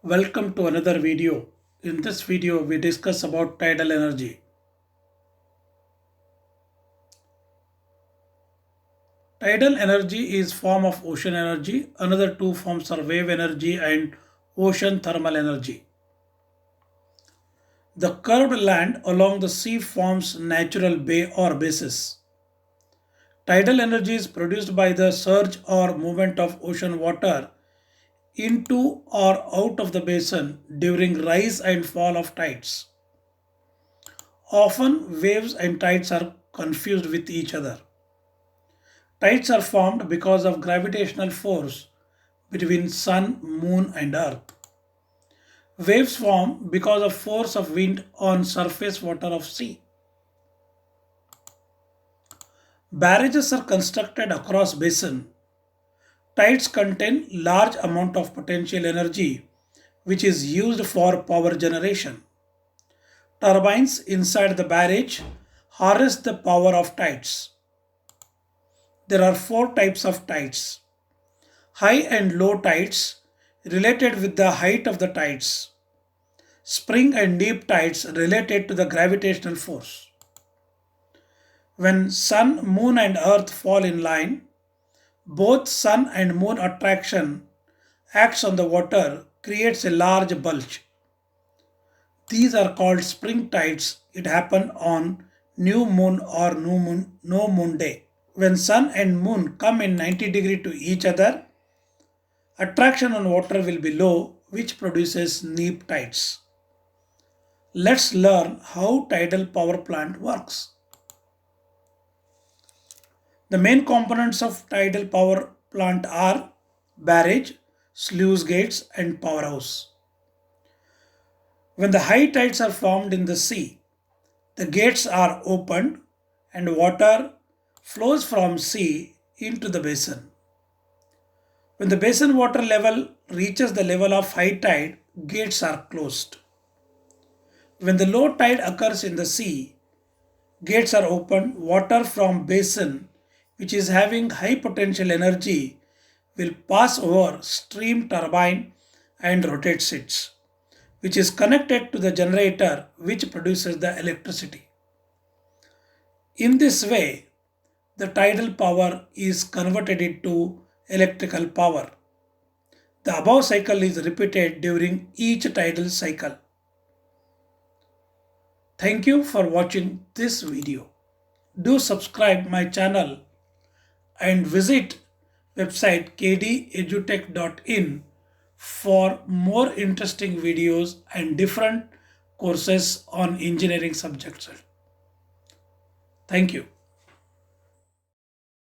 Welcome to another video. In this video, we discuss about tidal energy. Tidal energy is form of ocean energy. Another two forms are wave energy and ocean thermal energy. The curved land along the sea forms natural bay or bases. Tidal energy is produced by the surge or movement of ocean water into or out of the basin during rise and fall of tides. Often, waves and tides are confused with each other. Tides are formed because of gravitational force between sun, moon and earth. Waves form because of force of wind on surface water of sea. Barrages are constructed across basin. Tides contain large amount of potential energy which is used for power generation. Turbines inside the barrage harness the power of tides. There are four types of tides. High and low tides related with the height of the tides. Spring and neap tides related to the gravitational force. When sun, moon and earth fall in line, both sun and moon attraction acts on the water, creates a large bulge. These are called spring tides. It happens on new moon or no moon day. When sun and moon come in 90 degrees to each other, attraction on water will be low, which produces neap tides. Let's learn how tidal power plant works. The main components of tidal power plant are barrage, sluice gates and powerhouse. When the high tides are formed in the sea, the gates are opened and water flows from sea into the basin. When the basin water level reaches the level of high tide, gates are closed. When the low tide occurs in the sea, gates are opened. Water from basin, which is having high potential energy, will pass over steam turbine and rotates it, which is connected to the generator which produces the electricity. In this way, the tidal power is converted into electrical power. The above cycle is repeated during each tidal cycle. Thank you for watching this video. Do subscribe my channel and visit website kdedutech.in for more interesting videos and different courses on engineering subjects. Thank you.